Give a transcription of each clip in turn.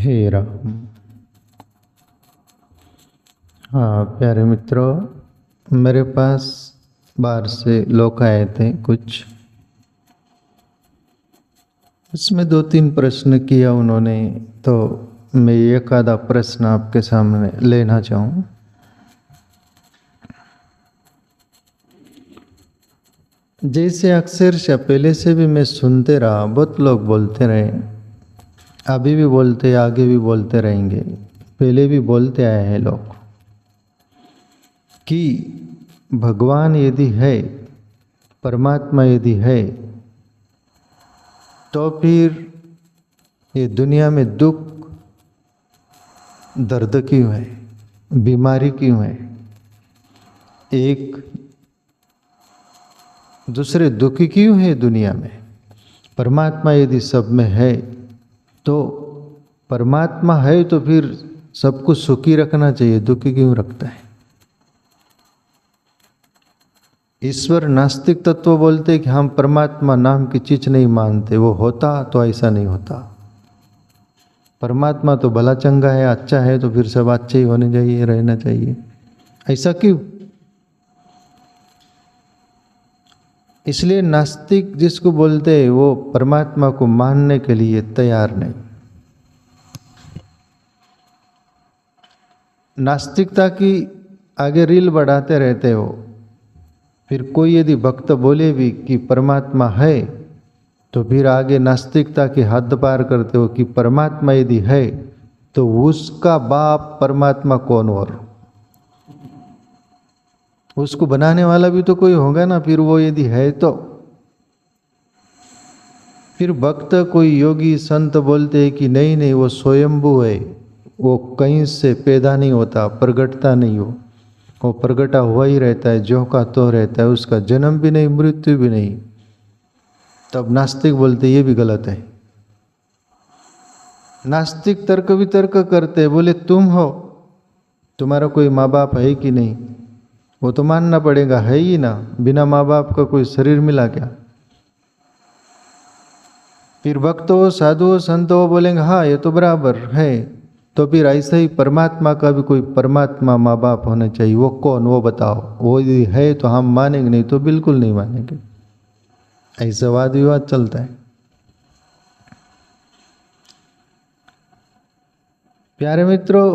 हे राम। हाँ प्यारे मित्रों, मेरे पास बाहर से लोग आए थे कुछ। इसमें 2-3 प्रश्न किया उन्होंने, तो मैं एक आधा प्रश्न आपके सामने लेना चाहूँ। जैसे अक्सर पहले से भी मैं सुनते रहा, बहुत लोग बोलते रहे, अभी भी बोलते, आगे भी बोलते रहेंगे, पहले भी बोलते आए हैं लोग कि भगवान यदि है, परमात्मा यदि है, तो फिर ये दुनिया में दुख दर्द क्यों है, बीमारी क्यों है, एक दूसरे दुखी क्यों है दुनिया में। परमात्मा यदि सब में है, तो परमात्मा है तो फिर सबको सुखी रखना चाहिए, दुखी क्यों रखता है। ईश्वर नास्तिक तत्व बोलते कि हम परमात्मा नाम की चीज नहीं मानते, वो होता तो ऐसा नहीं होता। परमात्मा तो भला चंगा है, अच्छा है, तो फिर सब अच्छे ही होने चाहिए, रहना चाहिए, ऐसा क्यों। इसलिए नास्तिक जिसको बोलते हैं, वो परमात्मा को मानने के लिए तैयार नहीं। नास्तिकता की आगे रील बढ़ाते रहते हो। फिर कोई यदि भक्त बोले भी कि परमात्मा है, तो फिर आगे नास्तिकता की हद पार करते हो कि परमात्मा यदि है तो उसका बाप परमात्मा कौन, और उसको बनाने वाला भी तो कोई होगा ना। फिर वो यदि है तो फिर भक्त कोई योगी संत बोलते हैं कि नहीं नहीं, वो स्वयंभू है, वो कहीं से पैदा नहीं होता, प्रगटता नहीं हो, वो प्रगटा हुआ ही रहता है, जो का तो रहता है, उसका जन्म भी नहीं, मृत्यु भी नहीं। तब नास्तिक बोलते ये भी गलत है। नास्तिक तर्क वितर्क करते, बोले तुम हो, तुम्हारा कोई माँ बाप है कि नहीं, वो तो मानना पड़ेगा, है ही ना, बिना माँ बाप का कोई शरीर मिला क्या। फिर भक्त हो, साधु हो, संत हो, बोलेंगे हाँ ये तो बराबर है। तो फिर ऐसे ही परमात्मा का भी कोई परमात्मा माँ बाप होना चाहिए, वो कौन, वो बताओ। वो यदि है तो हम मानेंगे, नहीं तो बिल्कुल नहीं मानेंगे। ऐसा वाद विवाद चलता है। प्यारे मित्रों,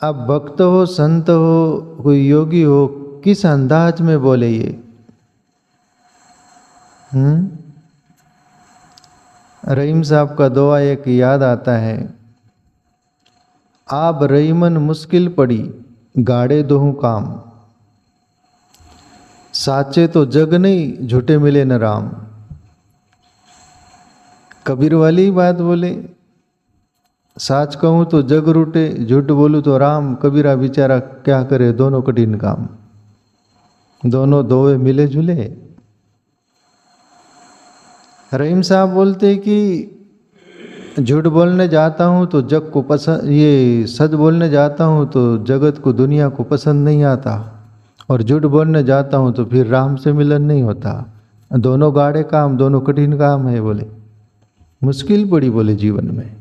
आप भक्त हो, संत हो, कोई योगी हो, किस अंदाज में बोले ये। रहीम साहब का दुआ एक याद आता है, आप रहीमन मुश्किल पड़ी गाड़े दोहूं काम, साचे तो जग नहीं झूठे मिले न राम। कबीर वाली बात बोले, साच कहूँ तो जग रूटे, झूठ बोलूँ तो राम। कबीरा बेचारा क्या करे, दोनों कठिन काम, दोनों दोवे मिले जुले। रहीम साहब बोलते कि झूठ बोलने जाता हूँ तो जग को पसंद, ये सच बोलने जाता हूँ तो जगत को, दुनिया को पसंद नहीं आता, और झूठ बोलने जाता हूँ तो फिर राम से मिलन नहीं होता। दोनों गाढ़े काम, दोनों कठिन काम है। बोले मुश्किल पड़ी, बोले जीवन में।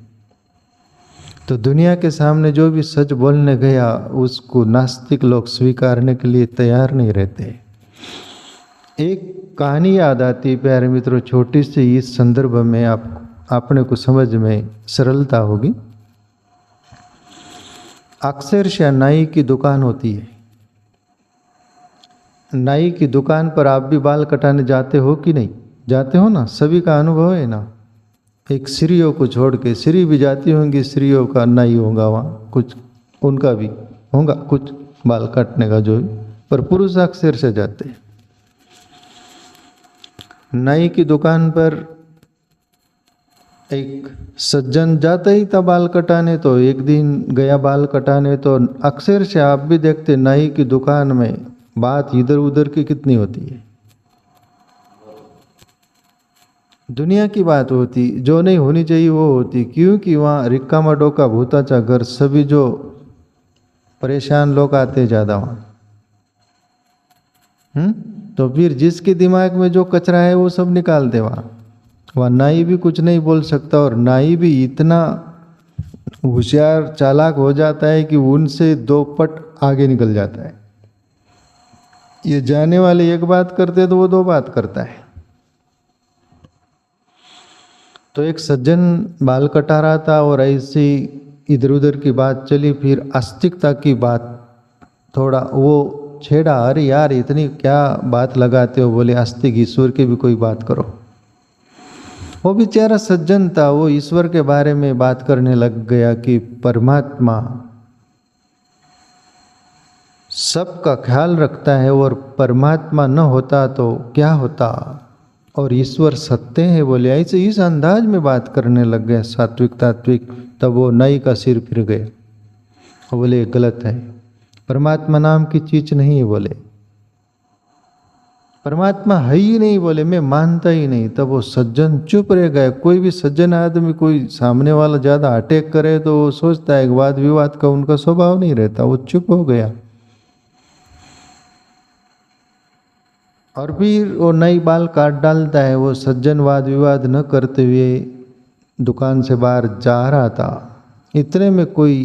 तो दुनिया के सामने जो भी सच बोलने गया, उसको नास्तिक लोग स्वीकारने के लिए तैयार नहीं रहते। एक कहानी याद आती प्यारे मित्रों, छोटी सी, इस संदर्भ में अपने को समझ में सरलता होगी। अक्सर नाई की दुकान होती है। नाई की दुकान पर आप भी बाल कटाने जाते हो कि नहीं, जाते हो ना, सभी का अनुभव है ना। एक स्त्रियों को छोड़ के, स्त्री भी जाती होंगी, स्त्रियों का नाई होगा वहाँ, कुछ उनका भी होगा कुछ बाल काटने का जो, पर पुरुष अक्सर से जाते हैं। नाई की दुकान पर एक सज्जन जाता ही था बाल कटाने, तो एक दिन गया बाल कटाने, तो अक्सर से आप भी देखते नाई की दुकान में बात इधर उधर की कितनी होती है। दुनिया की बात होती, जो नहीं होनी चाहिए वो होती, क्योंकि वहाँ रिक्का मडोका भूताचा घर, सभी जो परेशान लोग आते ज़्यादा वहाँ। तो फिर जिसके दिमाग में जो कचरा है वो सब निकाल दे वहाँ। वहाँ नाई भी कुछ नहीं बोल सकता, और नाई भी इतना होशियार चालाक हो जाता है कि उनसे 2 पट आगे निकल जाता है। ये जाने वाले एक बात करते तो वो 2 बात करता है। तो एक सज्जन बाल कटा रहा था और ऐसी इधर उधर की बात चली, फिर आस्तिकता की बात थोड़ा वो छेड़ा, अरे यार इतनी क्या बात लगाते हो, बोले आस्तिक ईश्वर की भी कोई बात करो। वो बेचारा सज्जन था, वो ईश्वर के बारे में बात करने लग गया कि परमात्मा सबका ख्याल रखता है और परमात्मा न होता तो क्या होता, और ईश्वर सत्य है, बोले ऐसे इस अंदाज में बात करने लग गए सात्विक तात्विक। तब वो नाई का सिर फिर गए, बोले गलत है, परमात्मा नाम की चीज नहीं है, बोले परमात्मा है ही नहीं, बोले मैं मानता ही नहीं। तब वो सज्जन चुप रह गए। कोई भी सज्जन आदमी कोई सामने वाला ज्यादा अटैक करे तो वो सोचता है वाद विवाद का उनका स्वभाव नहीं रहता, वो चुप हो गया। और फिर वो नई बाल काट डालता है। वो सज्जन वाद विवाद न करते हुए दुकान से बाहर जा रहा था। इतने में कोई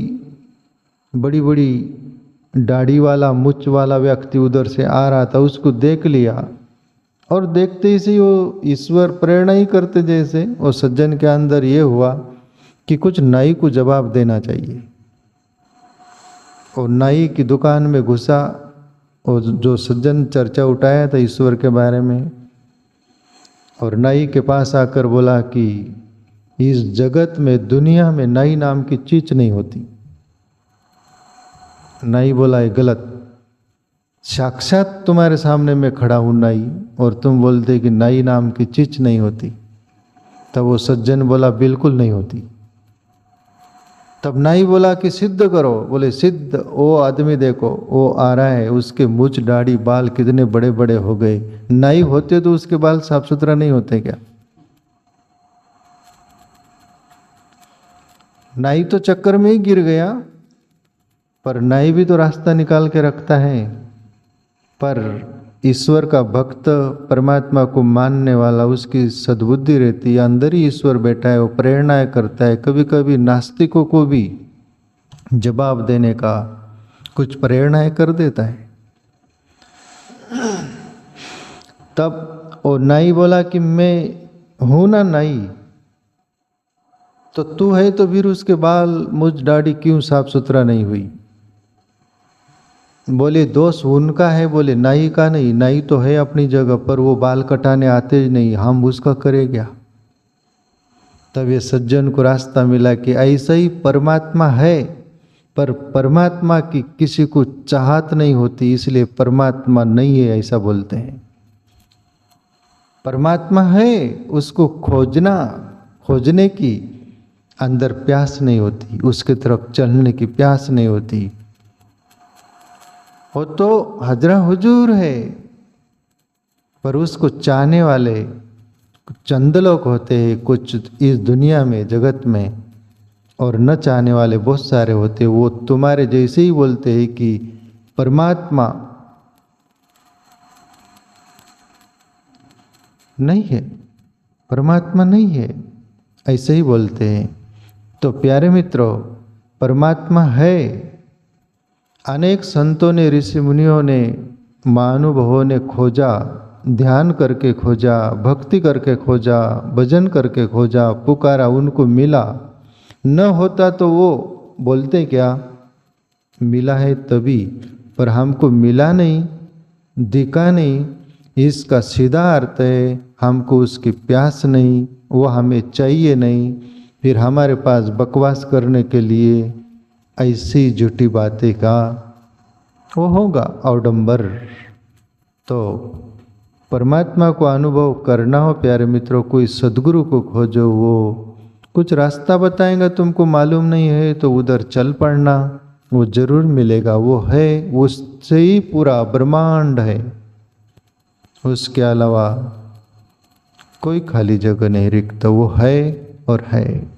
बड़ी बड़ी दाढ़ी वाला मुछ वाला व्यक्ति उधर से आ रहा था, उसको देख लिया और देखते ही से वो ईश्वर प्रेरणा ही करते जैसे वो सज्जन के अंदर ये हुआ कि कुछ नाई को जवाब देना चाहिए। और नाई की दुकान में घुसा और जो सज्जन चर्चा उठाया था ईश्वर के बारे में, और नाई के पास आकर बोला कि इस जगत में दुनिया में नाई नाम की चीज नहीं होती। नाई बोला है गलत, साक्षात तुम्हारे सामने मैं खड़ा हूं नाई, और तुम बोलते कि नाई नाम की चीज नहीं होती। तब वो सज्जन बोला बिल्कुल नहीं होती। तब नाई बोला कि सिद्ध करो, बोले सिद्ध, वो आदमी देखो वो आ रहा है, उसके मुछ दाढ़ी बाल कितने बड़े बड़े हो गए, नाई होते तो उसके बाल साफ सुथरा नहीं होते क्या? नाई तो चक्कर में ही गिर गया, पर नाई भी तो रास्ता निकाल के रखता है। पर ईश्वर का भक्त परमात्मा को मानने वाला, उसकी सद्बुद्धि रहती है, अंदर ही ईश्वर बैठा है, वो प्रेरणाएं करता है। कभी कभी नास्तिकों को भी जवाब देने का कुछ प्रेरणाएं कर देता है। तब वो नाई बोला कि मैं हूं ना नाई, तो तू है तो फिर उसके बाल मुझ दाढ़ी क्यों साफ सुथरा नहीं हुई? बोले दोष उनका है, बोले नाई का नहीं, नाई तो है अपनी जगह, पर वो बाल कटाने आते ही नहीं, हम उसका करें क्या? तब ये सज्जन को रास्ता मिला कि ऐसा ही परमात्मा है, पर परमात्मा की किसी को चाहत नहीं होती, इसलिए परमात्मा नहीं है ऐसा बोलते हैं। परमात्मा है, उसको खोजने की अंदर प्यास नहीं होती, उसके तरफ चलने की प्यास नहीं होती। वो तो हजरा हुजूर है, पर उसको चाहने वाले चंद लोग होते हैं कुछ इस दुनिया में जगत में, और न चाहने वाले बहुत सारे होते हैं। वो तुम्हारे जैसे ही बोलते हैं कि परमात्मा नहीं है, परमात्मा नहीं है, ऐसे ही बोलते हैं। तो प्यारे मित्रों, परमात्मा है। अनेक संतों ने, ऋषि मुनियों ने, महानुभवों ने खोजा, ध्यान करके खोजा, भक्ति करके खोजा, भजन करके खोजा, पुकारा, उनको मिला। न होता तो वो बोलते क्या, मिला है तभी, पर हमको मिला नहीं, दिखा नहीं। इसका सीधा अर्थ है हमको उसकी प्यास नहीं, वो हमें चाहिए नहीं, फिर हमारे पास बकवास करने के लिए ऐसी झूठी बातें का वो होगा अवडंबर। तो परमात्मा को अनुभव करना हो प्यारे मित्रों, कोई सद्गुरु को खोजो, वो कुछ रास्ता बताएगा, तुमको मालूम नहीं है तो उधर चल पड़ना, वो जरूर मिलेगा। वो है, उससे ही पूरा ब्रह्मांड है, उसके अलावा कोई खाली जगह नहीं रिक्त, वो है और है।